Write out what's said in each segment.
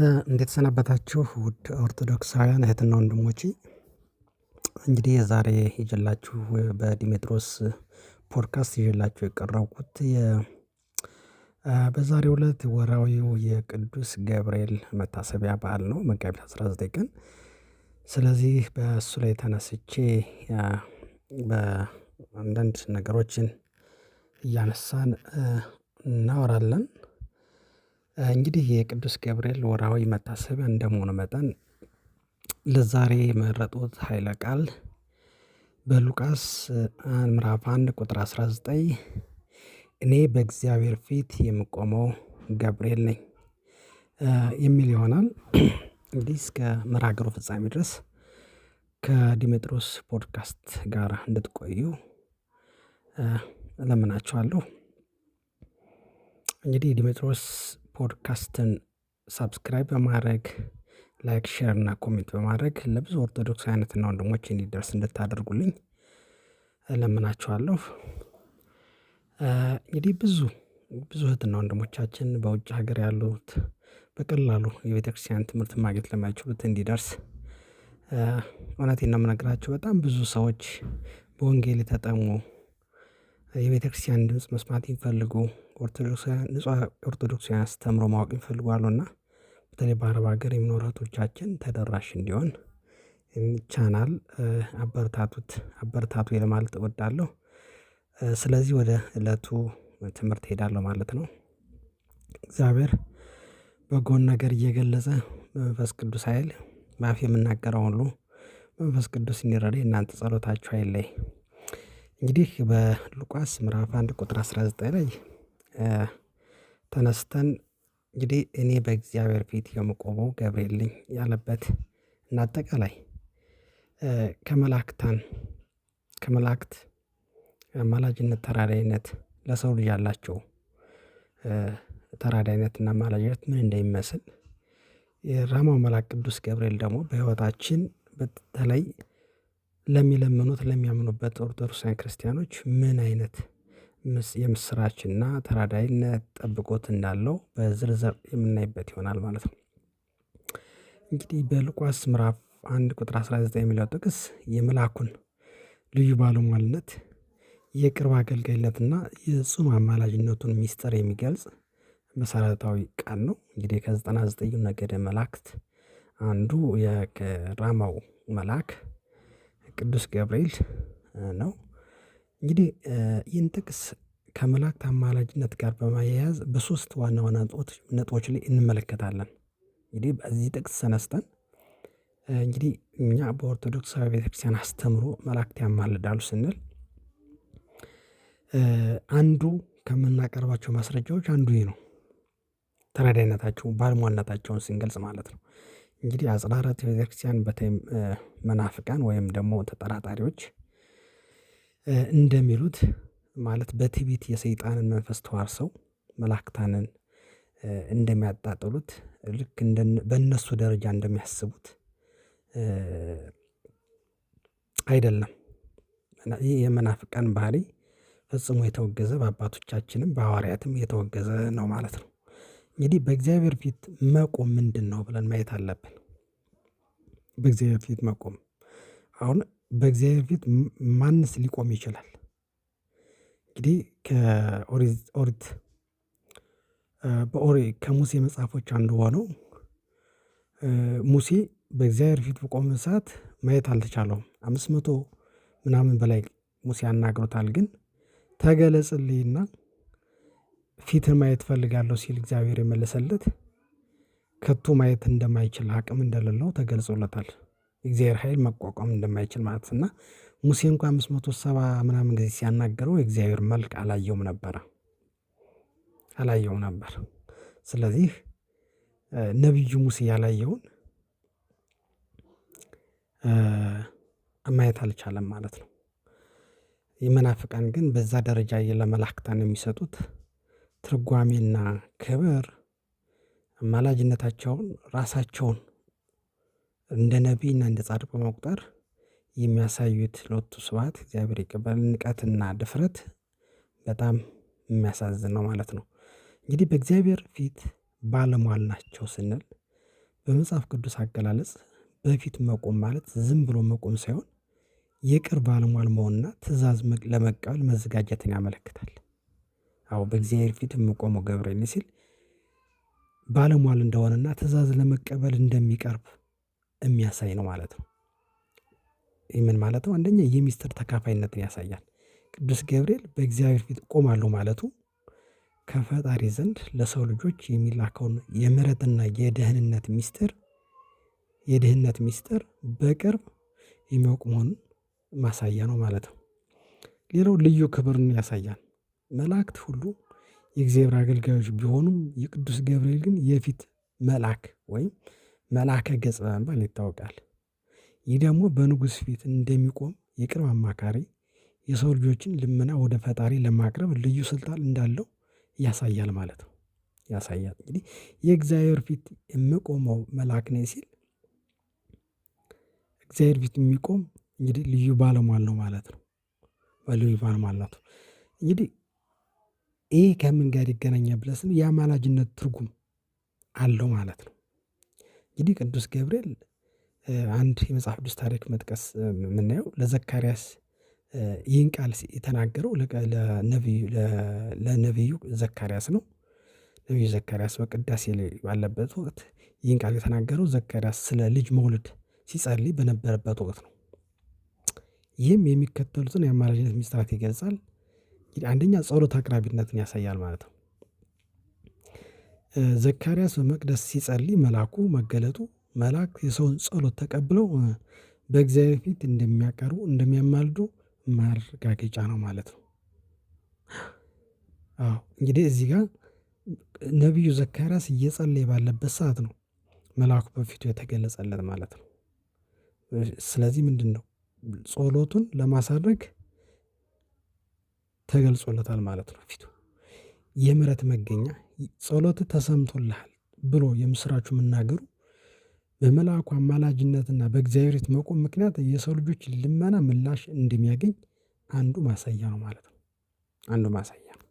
እንዴት ሰነበታችሁ ውድ ኦርቶዶክሳውያን እህትና ወንድሞቼ። እንግዲህ የዛሬ ይዤላችሁ በዲሜጥሮስ ፖድካስት ይዤላችሁ የቀረብኩት በዛሬው ዕለት ወርሃዊው የቅዱስ ገብርኤል መታሰቢያ በዓል ነው፣ መጋቢት 19 ቀን። ስለዚህ በእሱ ላይ ተነስቼ በአንዳንድ ነገሮችን እያነሳን እናወራለን። እንግዲህ የቅዱስ ገብርኤል ወርሃዊ መታሰቢያ እንደመሆኑ መጠን ለዛሬ የመረጡት ኃይለ ቃል በሉቃስ ምዕራፍ 1 ቁጥር 19 እኔ በእግዚአብሔር ፊት የምቆመው ገብርኤል ነኝ የሚል ይሆናል። እንግዲህ እስከ መርሃ ግብሩ ፍጻሜ ድረስ ከዲሜጥሮስ ፖድካስት ጋር እንድትቆዩ እለምናችኋለሁ። እንግዲህ ዲሜጥሮስ ፖድካስትን ሰብስክራይብ በማድረግ ላይክ፣ ሼር እና ኮሜንት በማድረግ ለብዙ ኦርቶዶክሳውያን እህትና ወንድሞች እንዲደርስ እንድታደርጉልኝ እለምናችኋለሁ። እንግዲህ ብዙ እህትና ወንድሞቻችን በውጭ ሀገር ያሉት በቀላሉ የቤተክርስቲያን ትምህርት ማግኘት ለማይችሉት እንዲደርስ እውነቴን ነው የምነግራችሁ። በጣም ብዙ ሰዎች በወንጌል የተጠሙ የቤተክርስቲያን ድምጽ መስማት የሚፈልጉ ኦርቶዶክሳውያን አስተምሮ ማወቅ የሚፈልጉ አሉና በተለይ በአረብ ሀገር የሚኖሩ እህቶቻችን ተደራሽ እንዲሆን ቻናል አበረታቱ ለማለት እወዳለሁ። ስለዚህ ወደ ዕለቱ ትምህርት እሄዳለሁ ማለት ነው። እግዚአብሔር በጎን ነገር እየገለጸ በመንፈስ ቅዱስ ኃይል በአፍ የምናገረው ሁሉ መንፈስ ቅዱስ እንዲረዳኝ እናንተ ጸሎታችሁ አይለይ። እንግዲህ በሉቃስ ምዕራፍ 1 ቁጥር 19 ላይ ተነስተን እንግዲህ እኔ በእግዚአብሔር ፊት የምቆመው ገብርኤል ነኝ ያለበት እና አጠቃላይ ከመላእክት አማላጅነት፣ ተራዳይነት ለሰው ልጅ ያላቸው ተራዳይነትና አማላጅነት ምን እንደሚመስል የራማው መልአክ ቅዱስ ገብርኤል ደግሞ በሕይወታችን በተለይ ለሚለምኑት ለሚያምኑበት ኦርቶዶክሳውያን ክርስቲያኖች ምን አይነት የምስራችና ተራዳይነት ጠብቆት እንዳለው በዝርዝር የምናይበት ይሆናል ማለት ነው። እንግዲህ በሉቃስ ምዕራፍ 1 ቁጥር 19 የሚለው ጥቅስ የመልአኩን ልዩ ባለሟልነት የቅርብ አገልጋይነትና የጽኑ አማላጅነቱን ሚስጥር የሚገልጽ መሰረታዊ ቃል ነው። እንግዲህ ከ99ኙ ነገደ መላእክት አንዱ የራማው መልአክ ቅዱስ ገብርኤል ነው። እንግዲህ ይህን ጥቅስ ከመላእክት አማላጅነት ጋር በማያያዝ በሶስት ዋና ዋና ነጥቦች ላይ እንመለከታለን። እንግዲህ በዚህ ጥቅስ ተነስተን እንግዲህ እኛ በኦርቶዶክሳዊ ቤተክርስቲያን አስተምሮ መላእክት ያማልዳሉ ስንል አንዱ ከምናቀርባቸው ማስረጃዎች አንዱ ይህ ነው። ተራዳይነታቸውን ባለሟልነታቸውን ስንገልጽ ማለት ነው። እንግዲህ አጽራራት ቤተክርስቲያን በተለይም መናፍቃን ወይም ደግሞ ተጠራጣሪዎች እንደሚሉት ማለት በትዕቢት የሰይጣንን መንፈስ ተዋርሰው መላእክታንን እንደሚያጣጥሉት ልክ በእነሱ ደረጃ እንደሚያስቡት አይደለም። ይህ የመናፍቃን ባህሪ ፈጽሞ የተወገዘ በአባቶቻችንም በሐዋርያትም የተወገዘ ነው ማለት ነው። እንግዲህ በእግዚአብሔር ፊት መቆም ምንድነው ብለን ማየት አለብን። በእግዚአብሔር ፊት መቆም አሁን በእግዚአብሔር ፊት ማንስ ሊቆም ይችላል? እንግዲህ ከሙሴ መጽሐፎች አንዱ ሆነው ሙሴ በእግዚአብሔር ፊት በቆመ ሰዓት ማየት አልተቻለውም። 500 ምናምን በላይ ሙሴ ያናግሮታል። ግን ተገለጽልኝና ፊትን ማየት እፈልጋለሁ ሲል እግዚአብሔር የመለሰለት ከቶ ማየት እንደማይችል አቅም እንደሌለው ተገልጾለታል። እግዚአብሔር ኃይል መቋቋም እንደማይችል ማለት እና ሙሴ እንኳን 570 ምናምን ጊዜ ሲያናገረው የእግዚአብሔር መልክ አላየውም ነበር። ስለዚህ ነብዩ ሙሴ ያላየውን ማየት አልቻለም ማለት ነው። የመናፍቃን ግን በዛ ደረጃ ለመላእክታን የሚሰጡት ትርጓሜና ክብር አማላጅነታቸውን ራሳቸውን እንደ ነቢይና እንደ ጻድቅ በመቁጠር የሚያሳዩት ሎቱ ስብሐት እግዚአብሔር ይቀበል ንቀትና ድፍረት በጣም የሚያሳዝን ነው ማለት ነው። እንግዲህ በእግዚአብሔር ፊት ባለሟል ናቸው ስንል በመጽሐፍ ቅዱስ አገላለጽ በፊት መቆም ማለት ዝም ብሎ መቆም ሳይሆን የቅርብ ባለሟል መሆንና ትእዛዝ ለመቀበል መዘጋጀትን ያመለክታል። አዎ በእግዚአብሔር ፊት የምቆመው ገብርኤል ሲል ባለሟል እንደሆነና ትእዛዝ ለመቀበል እንደሚቀርብ የሚያሳይ ነው ማለት ነው። ይህ ምን ማለት ነው? አንደኛ የሚስጥር ተካፋይነትን ያሳያል። ቅዱስ ገብርኤል በእግዚአብሔር ፊት እቆማለሁ ማለቱ ከፈጣሪ ዘንድ ለሰው ልጆች የሚላከውን የምሕረትና የድህነት ሚስጥር በቅርብ የሚያውቅ መሆኑን ማሳያ ነው ማለት ነው። ሌላው ልዩ ክብርን ያሳያል። መላእክት ሁሉ የእግዚአብሔር አገልጋዮች ቢሆኑም የቅዱስ ገብርኤል ግን የፊት መልአክ ወይም መልአከ ገጽ በመባል ይታወቃል። ይህ ደግሞ በንጉሥ ፊት እንደሚቆም የቅርብ አማካሪ፣ የሰው ልጆችን ልመና ወደ ፈጣሪ ለማቅረብ ልዩ ስልጣን እንዳለው ያሳያል ማለት ነው። ያሳያል እንግዲህ የእግዚአብሔር ፊት የምቆመው መልአክ ነኝ ሲል እግዚአብሔር ፊት የሚቆም እንግዲህ ልዩ ባለሟል ነው ማለት ነው። ልዩ ባለሟል ነው እንግዲህ ይሄ ከምን ጋር ይገናኛል ብለን ስንል የአማላጅነት ትርጉም አለው ማለት ነው። እንግዲህ ቅዱስ ገብርኤል አንድ የመጽሐፍ ቅዱስ ታሪክ መጥቀስ የምናየው ለዘካርያስ ይህን ቃል የተናገረው ለነቢዩ ዘካርያስ ነው። ነቢዩ ዘካርያስ በቅዳሴ ላይ ባለበት ወቅት ይህን ቃል የተናገረው ዘካርያስ ስለ ልጅ መውለድ ሲጸልይ በነበረበት ወቅት ነው። ይህም የሚከተሉትን የአማላጅነት ምስጢራት ይገልጻል። አንደኛ ጸሎት አቅራቢነትን ያሳያል ማለት ነው። ዘካርያስ በመቅደስ ሲጸልይ መልአኩ መገለጡ መልአክ የሰውን ጸሎት ተቀብለው በእግዚአብሔር ፊት እንደሚያቀርቡ እንደሚያማልዱ ማረጋገጫ ነው ማለት ነው። አዎ እንግዲህ እዚህ ጋር ነቢዩ ዘካርያስ እየጸለየ ባለበት ሰዓት ነው መልአኩ በፊቱ የተገለጸለት ማለት ነው። ስለዚህ ምንድነው ጸሎቱን ለማሳረግ ተገልጾለታል ማለት ነው። ፊቱ የምሕረት መገኛ ጸሎትህ ተሰምቶልሃል ብሎ የምስራቹ መናገሩ በመልአኩ አማላጅነትና በእግዚአብሔር ፊት መቆም ምክንያት የሰው ልጆች ልመና ምላሽ እንደሚያገኝ አንዱ ማሳያ ነው ማለት ነው። አንዱ ማሳያ ነው።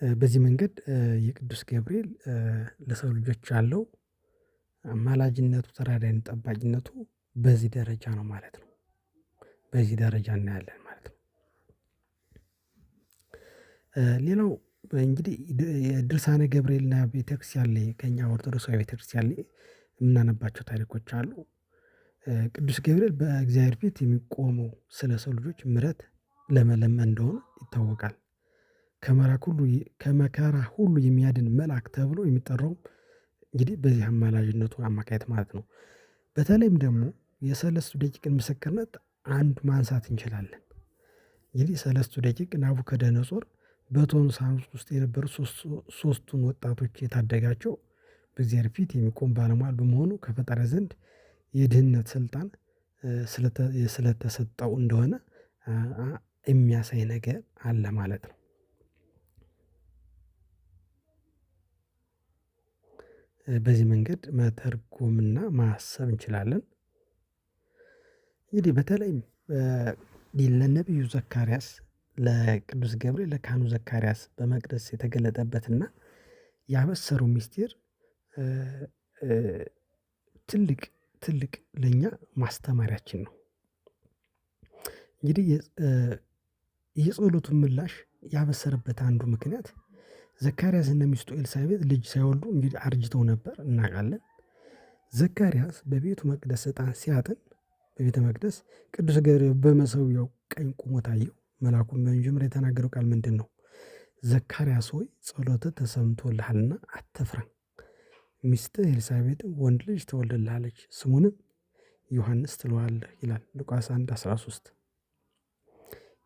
በዚህ መንገድ የቅዱስ ገብርኤል ለሰው ልጆች ያለው አማላጅነቱ፣ ተራዳኢነቱ፣ ጠባቂነቱ በዚህ ደረጃ ነው ማለት ነው። በዚህ ደረጃ እናያለን ማለት ነው። ሌላው እንግዲህ የድርሳነ ገብርኤልና ቤተክርስቲያን ላይ ከኛ ኦርቶዶክሳዊ ቤተክርስቲያን ላይ የምናነባቸው ታሪኮች አሉ። ቅዱስ ገብርኤል በእግዚአብሔር ፊት የሚቆመው ስለ ሰው ልጆች ምሕረት ለመለመን እንደሆነ ይታወቃል። ከመከራ ሁሉ የሚያድን መልአክ ተብሎ የሚጠራውም እንግዲህ በዚህ አማላጅነቱ አማካይነት ማለት ነው። በተለይም ደግሞ የሰለስቱ ደቂቅን ምስክርነት አንዱ ማንሳት እንችላለን። እንግዲህ ሰለስቱ ደቂቅ ናቡከደነጾር በእቶነ እሳት ውስጥ የነበሩ ሶስቱን ወጣቶች የታደጋቸው በእግዚአብሔር ፊት የሚቆም ባለሟል በመሆኑ ከፈጣሪ ዘንድ የድህነት ስልጣን ስለተሰጠው እንደሆነ የሚያሳይ ነገር አለ ማለት ነው። በዚህ መንገድ መተርጎምና ማሰብ እንችላለን። እንግዲህ በተለይም ለነቢዩ ዘካርያስ ለቅዱስ ገብርኤል ለካህኑ ዘካርያስ በመቅደስ የተገለጠበትና ያበሰረው ምስጢር ትልቅ ትልቅ ለእኛ ማስተማሪያችን ነው። እንግዲህ የጸሎቱን ምላሽ ያበሰረበት አንዱ ምክንያት ዘካርያስ እና ሚስቱ ኤልሳቤጥ ልጅ ሳይወልዱ እንግዲህ አርጅተው ነበር እናውቃለን። ዘካርያስ በቤቱ መቅደስ ዕጣን ሲያጥን በቤተ መቅደስ ቅዱስ ገብርኤል በመሠዊያው ቀኝ ቆሞ ታየው። መልአኩም በመጀመሪያ የተናገረው ቃል ምንድን ነው? ዘካርያስ ሆይ ጸሎትህ ተሰምቶልሃልና አትፍራ፣ ሚስትህ ኤልሳቤጥም ወንድ ልጅ ትወልድልሃለች፣ ስሙንም ዮሐንስ ትለዋለህ ይላል ሉቃስ 1:13።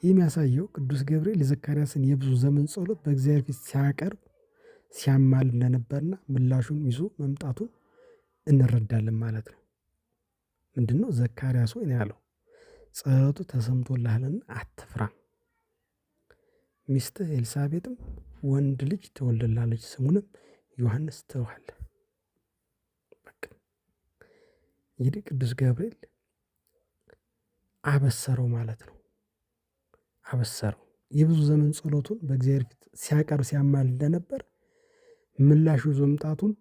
ይህ የሚያሳየው ቅዱስ ገብርኤል የዘካርያስን የብዙ ዘመን ጸሎት በእግዚአብሔር ፊት ሲያቀርብ ሲያማል እንደነበርና ምላሹን ይዞ መምጣቱን እንረዳለን ማለት ነው። ምንድነው ዘካርያስ ሆይ ነው ያለው? ጸሎቱ ተሰምቶልሃልና አትፍራ፣ ሚስትህ ኤልሳቤጥም ወንድ ልጅ ትወልድልሃለች፣ ስሙንም ዮሐንስ ትለዋለህ። በቃ እንግዲህ ቅዱስ ገብርኤል አበሰረው ማለት ነው። አበሰረው የብዙ ዘመን ጸሎቱን በእግዚአብሔር ፊት ሲያቀርብ ሲያማል እንደነበር ምላሹ ይዞ መምጣቱን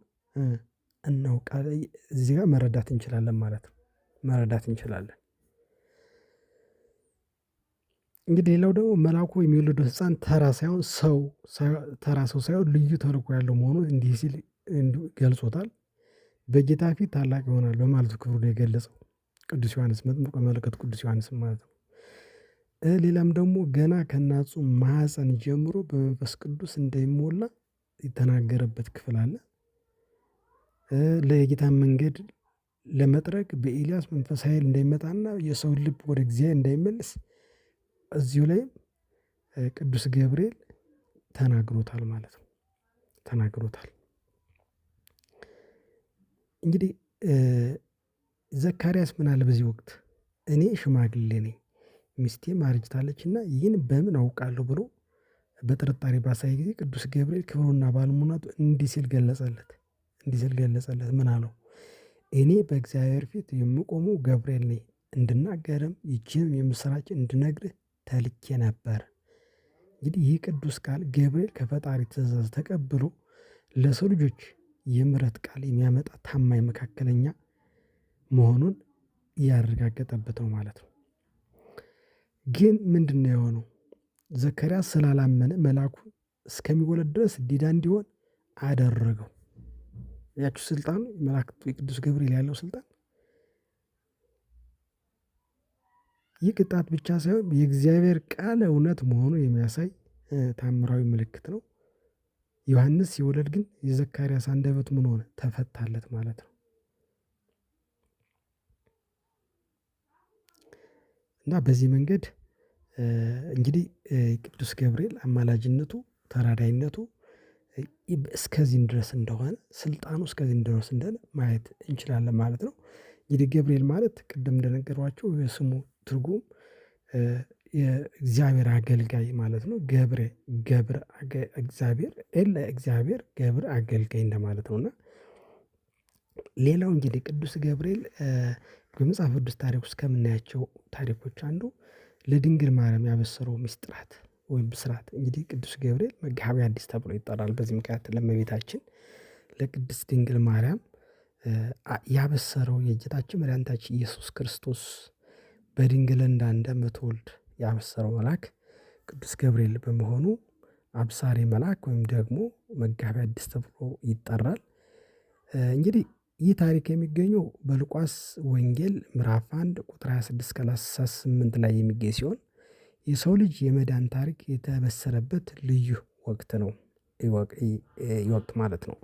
እናውቃለን። እዚህ ጋር መረዳት እንችላለን ማለት ነው። መረዳት እንችላለን። እንግዲህ ሌላው ደግሞ መልአኩ የሚወለደው ሕፃን ተራ ሰው ሳይሆን ልዩ ተልእኮ ያለው መሆኑን እንዲህ ሲል ገልጾታል። በጌታ ፊት ታላቅ ይሆናል በማለቱ ክብሩን የገለጸው ቅዱስ ዮሐንስ መጥምቀ መለኮት ቅዱስ ዮሐንስ ማለት ነው። ሌላም ደግሞ ገና ከእናቱ ማኅፀን ጀምሮ በመንፈስ ቅዱስ እንደሚሞላ የተናገረበት ክፍል አለ። ለጌታን መንገድ ለመጥረግ በኤልያስ መንፈስ ኃይል እንዳይመጣና የሰውን ልብ ወደ እግዚአብሔር እንዳይመልስ እዚሁ ላይም ቅዱስ ገብርኤል ተናግሮታል ማለት ነው። ተናግሮታል። እንግዲህ ዘካርያስ ምን አለ በዚህ ወቅት? እኔ ሽማግሌ ነኝ፣ ሚስቴም አርጅታለችና ይህን በምን አውቃለሁ ብሎ በጥርጣሬ ባሳየ ጊዜ ቅዱስ ገብርኤል ክብሩና ባለሟልነቱ እንዲህ ሲል ገለጸለት። ምን አለው? እኔ በእግዚአብሔር ፊት የምቆመው ገብርኤል ነኝ፣ እንድናገርም ይህችንም የምስራች እንድነግርህ ተልኬ ነበር። እንግዲህ ይህ ቅዱስ ቃል ገብርኤል ከፈጣሪ ትእዛዝ ተቀብሎ ለሰው ልጆች የምሕረት ቃል የሚያመጣ ታማኝ መካከለኛ መሆኑን ያረጋገጠበት ነው ማለት ነው። ግን ምንድነው የሆነው? ዘካርያስ ስላላመነ መልአኩ እስከሚወለድ ድረስ ዲዳ እንዲሆን አደረገው። ያችሁ ስልጣኑ መላእክቱ የቅዱስ ገብርኤል ያለው ስልጣን ይህ ቅጣት ብቻ ሳይሆን የእግዚአብሔር ቃል እውነት መሆኑ የሚያሳይ ታምራዊ ምልክት ነው። ዮሐንስ ሲወለድ ግን የዘካርያስ አንደበት ምን ሆነ? ተፈታለት ማለት ነው። እና በዚህ መንገድ እንግዲህ ቅዱስ ገብርኤል አማላጅነቱ ተራዳይነቱ እስከዚህም ድረስ እንደሆነ ስልጣኑ እስከዚህም ድረስ እንደሆነ ማየት እንችላለን ማለት ነው። እንግዲህ ገብርኤል ማለት ቅድም እንደነገሯቸው የስሙ ትርጉም የእግዚአብሔር አገልጋይ ማለት ነው። እግዚአብሔር ገብር አገልጋይ እንደማለት ነው። እና ሌላው እንግዲህ ቅዱስ ገብርኤል በመጽሐፍ ቅዱስ ታሪክ ውስጥ ከምናያቸው ታሪኮች አንዱ ለድንግል ማርያም ያበሰረው ምስጢራት ወይም ብስራት እንግዲህ ቅዱስ ገብርኤል መጋቤ ሐዲስ ተብሎ ይጠራል። በዚህ ምክንያት ለእመቤታችን ለቅድስት ድንግል ማርያም ያበሰረው የጌታችን መድኃኒታችን ኢየሱስ ክርስቶስ በድንግልና እንደምትወልድ ያበሰረው መልአክ ቅዱስ ገብርኤል በመሆኑ አብሳሪ መልአክ ወይም ደግሞ መጋቤ ሐዲስ ተብሎ ይጠራል። እንግዲህ ይህ ታሪክ የሚገኘው በሉቃስ ወንጌል ምዕራፍ 1 ቁጥር 26-38 ላይ የሚገኝ ሲሆን የሰው ልጅ የመዳን ታሪክ የተበሰረበት ልዩ ወቅት ነው። ወቅት ማለት ነው።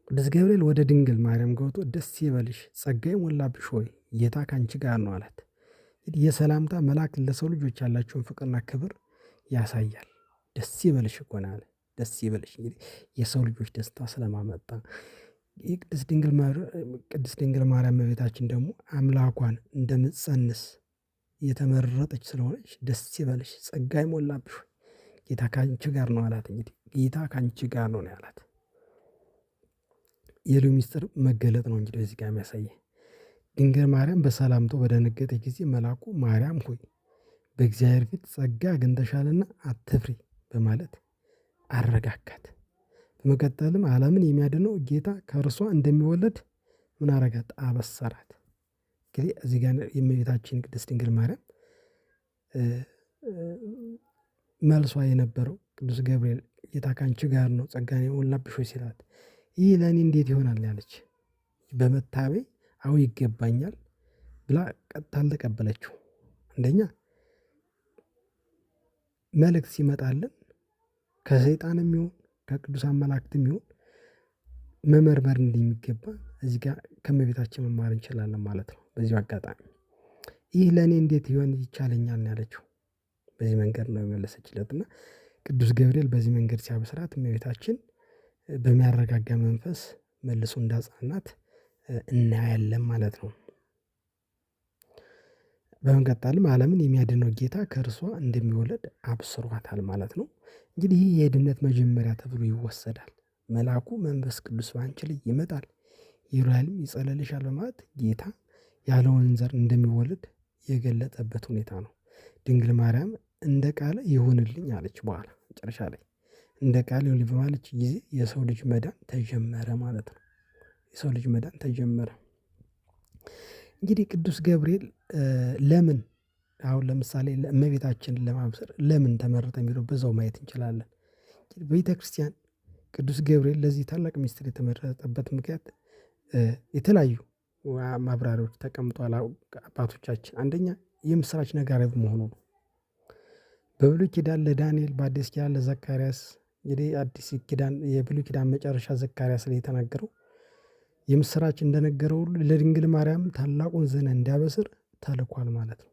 ቅዱስ ገብርኤል ወደ ድንግል ማርያም ገብቶ ደስ ይበልሽ ጸጋ የሞላብሽ ሆይ ጌታ ካንቺ ጋር ነው አላት። የሰላምታ መልአክ ለሰው ልጆች ያላቸውን ፍቅርና ክብር ያሳያል። ደስ ይበልሽ እኮ ነው አለ። ደስ ይበልሽ እንግዲህ የሰው ልጆች ደስታ ስለማመጣ ቅድስት ድንግል ማርያም እመቤታችን ደግሞ አምላኳን እንደምትጸንስ የተመረጠች ስለሆነች ደስ ይበልሽ ጸጋ የሞላብሽ ጌታ ካንቺ ጋር ነው አላት። እንግዲህ ጌታ ካንቺ ጋር ነው ያላት። የሉ ሚስጥር መገለጥ ነው እንግዲህ በዚህ ጋር የሚያሳየ። ድንግል ማርያም በሰላምቶ በደነገጠ ጊዜ መልአኩ ማርያም ሆይ በእግዚአብሔር ፊት ጸጋ አግኝተሻልና አትፍሪ በማለት አረጋጋት። በመቀጠልም ዓለምን የሚያድነው ጌታ ከእርሷ እንደሚወለድ ምን አረጋት? አበሰራት። እንግዲህ እዚህ ጋር የእመቤታችን ቅድስት ድንግል ማርያም መልሷ የነበረው ቅዱስ ገብርኤል ጌታ ካንቺ ጋር ነው ጸጋን የሞላብሽ ሆይ ሲላት ይህ ለእኔ እንዴት ይሆናል ያለች በመታበይ አዎ ይገባኛል ብላ ቀጥታ አልተቀበለችው። አንደኛ መልእክት ሲመጣልን ከሰይጣንም ይሁን ከቅዱሳን መላእክትም ይሁን መመርመር እንደሚገባ እዚህ ጋር ከእመቤታችን መማር እንችላለን ማለት ነው። በዚሁ አጋጣሚ ይህ ለእኔ እንዴት ይሆን ይቻለኛል ነው ያለችው። በዚህ መንገድ ነው የመለሰችለት እና ቅዱስ ገብርኤል በዚህ መንገድ ሲያበስራት እመቤታችን በሚያረጋጋ መንፈስ መልሶ እንዳጽናናት እናያለን ማለት ነው። በመቀጠልም ዓለምን የሚያድነው ጌታ ከእርሷ እንደሚወለድ አብስሯታል ማለት ነው። እንግዲህ ይህ የድነት መጀመሪያ ተብሎ ይወሰዳል። መልአኩ መንፈስ ቅዱስ በአንቺ ላይ ይመጣል ይሩያልም ይጸለልሻል በማለት ጌታ ያለውን ዘር እንደሚወለድ የገለጠበት ሁኔታ ነው። ድንግል ማርያም እንደ ቃል ይሁንልኝ አለች። በኋላ መጨረሻ ላይ እንደ ቃል ይሁን በማለች ጊዜ የሰው ልጅ መዳን ተጀመረ ማለት ነው። የሰው ልጅ መዳን ተጀመረ። እንግዲህ ቅዱስ ገብርኤል ለምን አሁን ለምሳሌ እመቤታችንን ለማብሰር ለምን ተመረጠ የሚለው በዛው ማየት እንችላለን። ቤተክርስቲያን ቅዱስ ገብርኤል ለዚህ ታላቅ ሚስጥር የተመረጠበት ምክንያት የተለያዩ ማብራሪያዎች ተቀምጧል። አባቶቻችን አንደኛ የምስራች ነጋሪ በመሆኑ ነው። በብሉይ ኪዳን ለዳንኤል፣ በአዲስ ኪዳን ለዘካርያስ፣ እንግዲህ አዲስ ኪዳን የብሉይ ኪዳን መጨረሻ ዘካርያስ ላይ የተናገረው የምስራች እንደነገረው ሁሉ ለድንግል ማርያም ታላቁን ዜና እንዲያበስር ተልኳል ማለት ነው።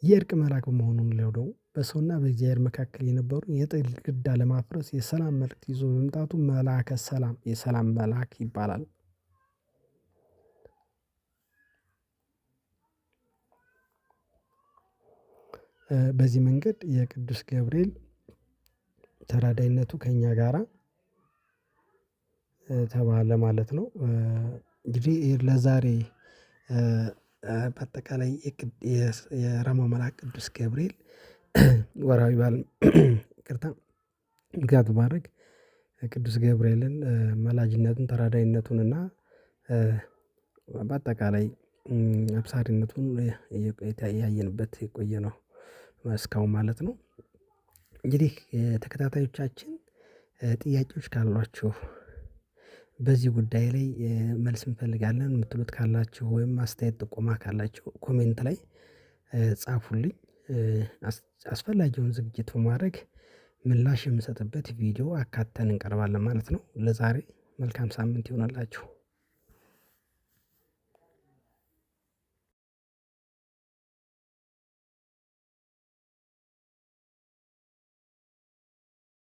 የእርቅ መልአክ በመሆኑን ደግሞ በሰውና በእግዚአብሔር መካከል የነበሩ የጥል ግድግዳ ለማፍረስ የሰላም መልእክት ይዞ በመምጣቱ መልአከ ሰላም፣ የሰላም መልአክ ይባላል። በዚህ መንገድ የቅዱስ ገብርኤል ተራዳይነቱ ከእኛ ጋራ ተባለ ማለት ነው። እንግዲህ ለዛሬ በአጠቃላይ የራማው መልአክ ቅዱስ ገብርኤል ወርሃዊ በዓል ይቅርታ ምክንያት በማድረግ ቅዱስ ገብርኤልን መላጅነቱን ተራዳይነቱንና በአጠቃላይ አብሳሪነቱን ያየንበት የቆየ ነው እስካሁን ማለት ነው። እንግዲህ ተከታታዮቻችን ጥያቄዎች ካሏችሁ በዚህ ጉዳይ ላይ መልስ እንፈልጋለን የምትሉት ካላችሁ ወይም አስተያየት ጥቆማ ካላችሁ ኮሜንት ላይ ጻፉልኝ። አስፈላጊውን ዝግጅት በማድረግ ምላሽ የምሰጥበት ቪዲዮ አካተን እንቀርባለን ማለት ነው። ለዛሬ መልካም ሳምንት ይሆንላችሁ።